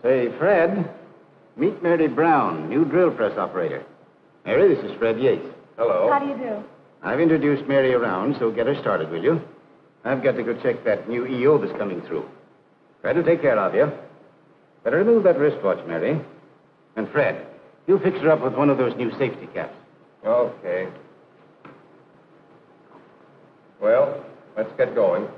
Hey, Fred, meet Mary Brown, new drill press operator. Mary, this is Fred Yates. Hello. How do you do? I've introduced Mary around, so get her started, will you? I've got to go check that new EO that's coming through. Fred will take care of you. Better remove that wristwatch, Mary. And Fred, you fix her up with one of those new safety caps. Okay. Well, let's get going.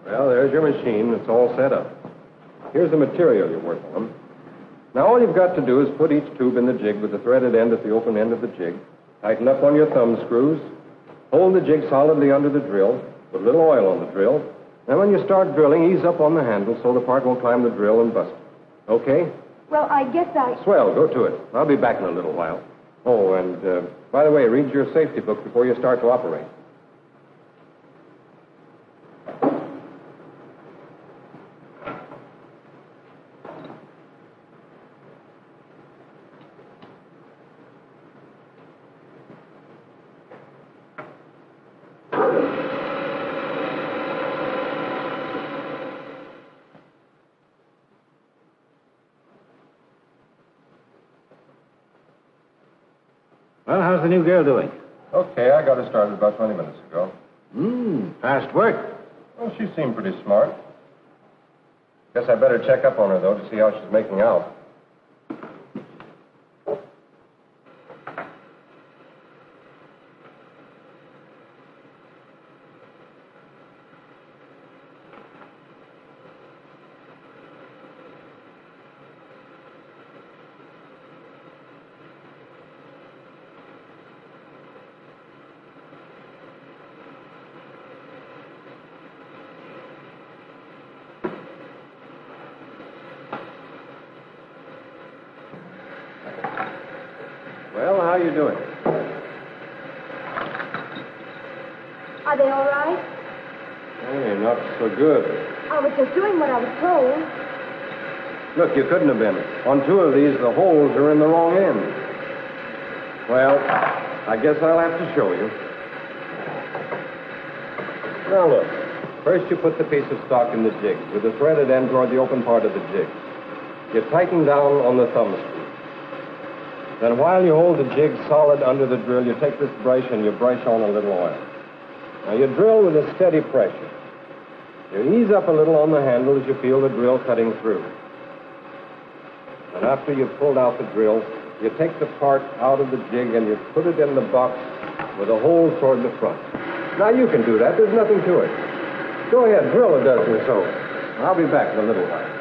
Well, there's your machine. It's all set up. Here's the material you're working on. Now, all you've got to do is put each tube in the jig with the threaded end at the open end of the jig. Tighten up on your thumb screws. Hold the jig solidly under the drill. Put a little oil on the drill. Then when you start drilling, ease up on the handle so the part won't climb the drill and bust it. Okay? Well, I guess I... Swell. Go to it. I'll be back in a little while. Oh, and by the way, read your safety book before you start to operate. Well, how's the new girl doing? Okay, I got her started about 20 minutes ago. Fast work. Well, she seemed pretty smart. Guess I better check up on her, though, to see how she's making out. Well, how are you doing? Are they all right? Hey, not so good. I was just doing what I was told. Look, you couldn't have been. On two of these, the holes are in the wrong end. Well, I guess I'll have to show you. Now, look. First, you put the piece of stock in the jig with the threaded end toward the open part of the jig. You tighten down on the thumb screw. Then while you hold the jig solid under the drill, you take this brush and you brush on a little oil. Now, you drill with a steady pressure. You ease up a little on the handle as you feel the drill cutting through. And after you've pulled out the drill, you take the part out of the jig and you put it in the box with a hole toward the front. Now, you can do that. There's nothing to it. Go ahead, drill a dozen or so. I'll be back in a little while.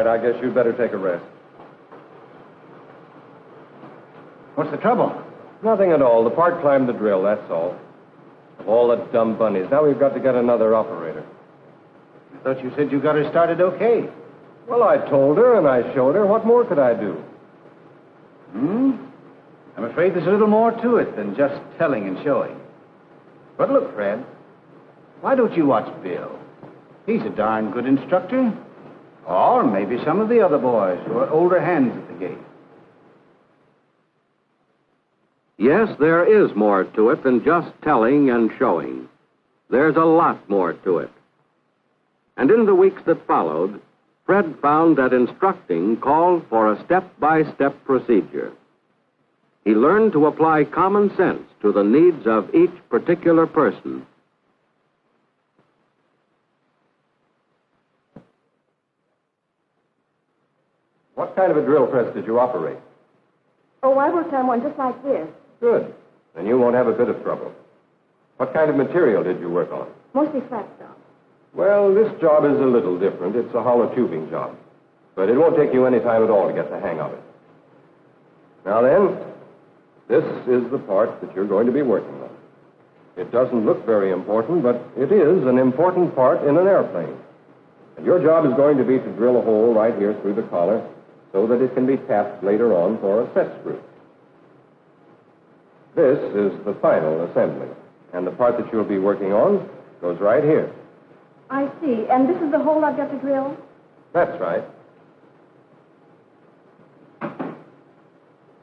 I guess you'd better take a rest. What's the trouble? Nothing at all. The part climbed the drill, that's all. Of all the dumb bunnies. Now we've got to get another operator. I thought you said you got her started okay. Well, I told her and I showed her. What more could I do? I'm afraid there's a little more to it than just telling and showing. But look, Fred, why don't you watch Bill? He's a darn good instructor. Or maybe some of the other boys who are older hands at the gate. Yes, there is more to it than just telling and showing. There's a lot more to it. And in the weeks that followed, Fred found that instructing called for a step-by-step procedure. He learned to apply common sense to the needs of each particular person. What kind of a drill press did you operate? Oh, I worked on one just like this. Good. Then you won't have a bit of trouble. What kind of material did you work on? Mostly flat stuff. Well, this job is a little different. It's a hollow tubing job. But it won't take you any time at all to get the hang of it. Now then, this is the part that you're going to be working on. It doesn't look very important, but it is an important part in an airplane. And your job is going to be to drill a hole right here through the collar so that it can be tapped later on for a set screw. This is the final assembly, and the part that you'll be working on goes right here. I see. And this is the hole I've got to drill? That's right.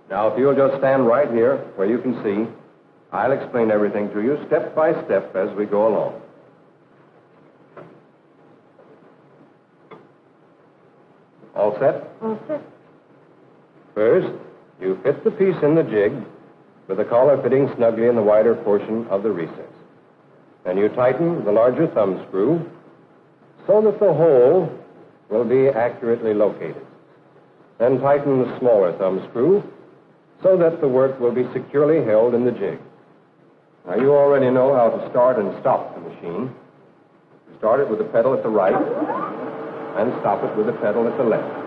Now, if you'll just stand right here where you can see, I'll explain everything to you step by step as we go along. All set? All set. First, you fit the piece in the jig with the collar fitting snugly in the wider portion of the recess. Then you tighten the larger thumb screw so that the hole will be accurately located. Then tighten the smaller thumb screw so that the work will be securely held in the jig. Now, you already know how to start and stop the machine. You start it with the pedal at the right and stop it with the pedal at the left.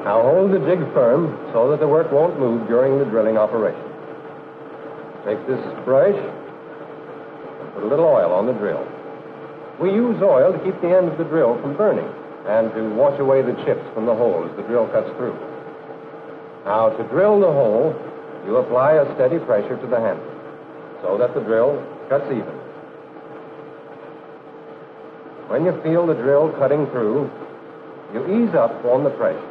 Now, hold the jig firm so that the work won't move during the drilling operation. Take this brush and put a little oil on the drill. We use oil to keep the end of the drill from burning and to wash away the chips from the hole as the drill cuts through. Now, to drill the hole, you apply a steady pressure to the handle so that the drill cuts even. When you feel the drill cutting through, you ease up on the pressure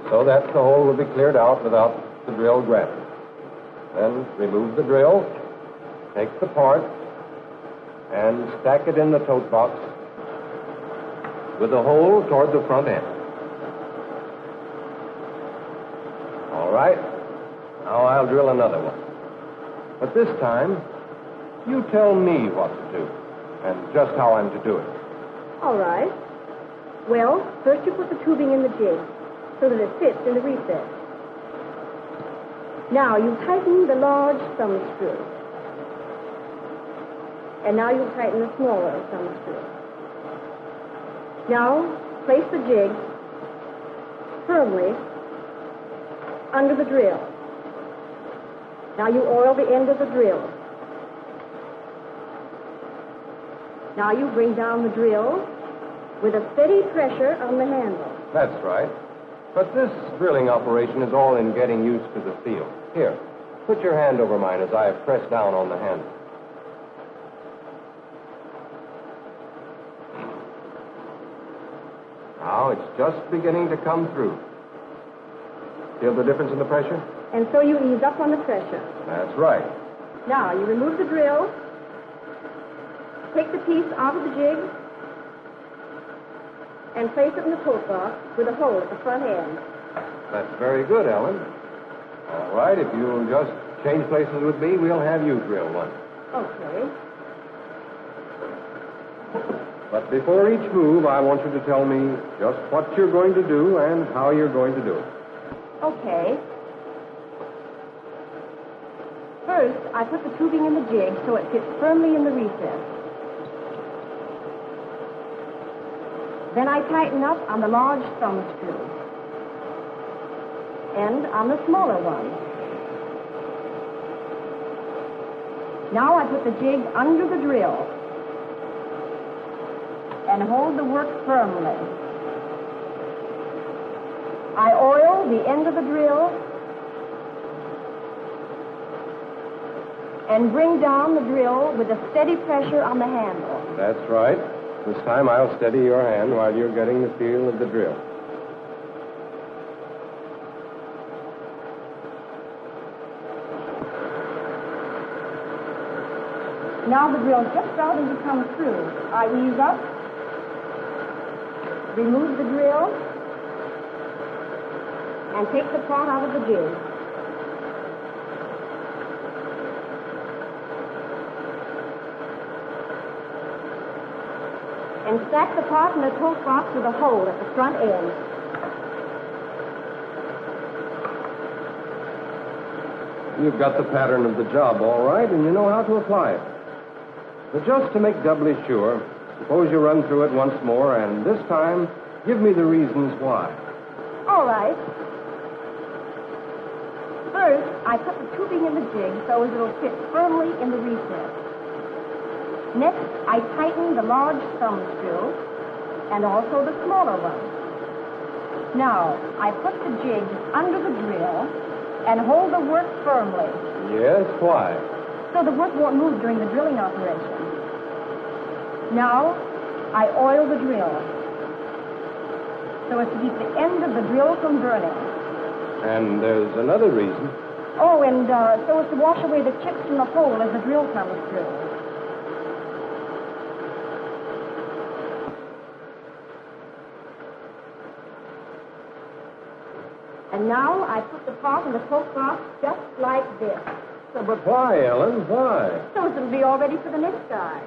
so that the hole will be cleared out without the drill grabbing. Then remove the drill, take the part, and stack it in the tote box with the hole toward the front end. All right. Now I'll drill another one. But this time, you tell me what to do and just how I'm to do it. All right. Well, first you put the tubing in the jig so that it fits in the recess. Now you tighten the large thumb screw. And now you tighten the smaller thumb screw. Now, place the jig firmly under the drill. Now you oil the end of the drill. Now you bring down the drill with a steady pressure on the handle. That's right. But this drilling operation is all in getting used to the feel. Here, put your hand over mine as I press down on the handle. Now it's just beginning to come through. Feel the difference in the pressure? And so you ease up on the pressure. That's right. Now you remove the drill, take the piece out of the jig, and place it in the tote box with a hole at the front end. That's very good, Ellen. All right, if you'll just change places with me, we'll have you drill one. Okay. But before each move, I want you to tell me just what you're going to do and how you're going to do it. Okay. First, I put the tubing in the jig so it fits firmly in the recess. Then I tighten up on the large thumb screw and on the smaller one. Now I put the jig under the drill and hold the work firmly. I oil the end of the drill and bring down the drill with a steady pressure on the handle. That's right. This time I'll steady your hand while you're getting the feel of the drill. Now the drill just starting to come through. I ease up, remove the drill, and take the part out of the jig. And stack the part in the tote box with a hole at the front end. You've got the pattern of the job all right, and you know how to apply it. But just to make doubly sure, suppose you run through it once more, and this time, give me the reasons why. All right. I put the tubing in the jig so as it'll fit firmly in the recess. Next, I tighten the large thumb screw and also the smaller one. Now, I put the jig under the drill and hold the work firmly. Yes, why? So the work won't move during the drilling operation. Now, I oil the drill so as to keep the end of the drill from burning. And there's another reason. Oh, and so as to wash away the chips from the hole as the drill comes through. And now I put the part in the coke box just like this. Yeah, but why, Ellen? Why? So as it'll be all ready for the next guy.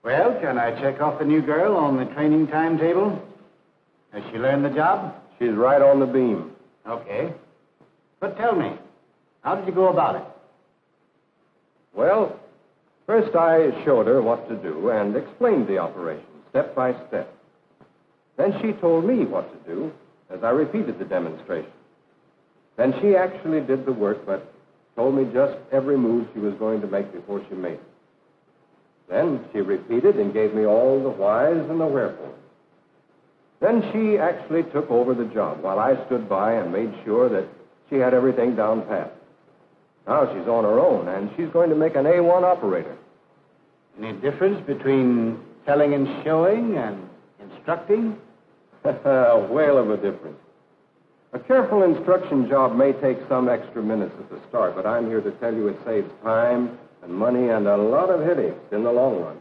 Well, can I check off the new girl on the training timetable? Has she learned the job? She's right on the beam. Okay. But tell me, how did you go about it? Well, first I showed her what to do and explained the operation step by step. Then she told me what to do as I repeated the demonstration. Then she actually did the work, but told me just every move she was going to make before she made it. Then she repeated and gave me all the whys and the wherefores. Then she actually took over the job while I stood by and made sure that she had everything down pat. Now she's on her own, and she's going to make an A1 operator. Any difference between telling and showing and instructing? A whale of a difference. A careful instruction job may take some extra minutes at the start, but I'm here to tell you it saves time and money and a lot of headaches in the long run.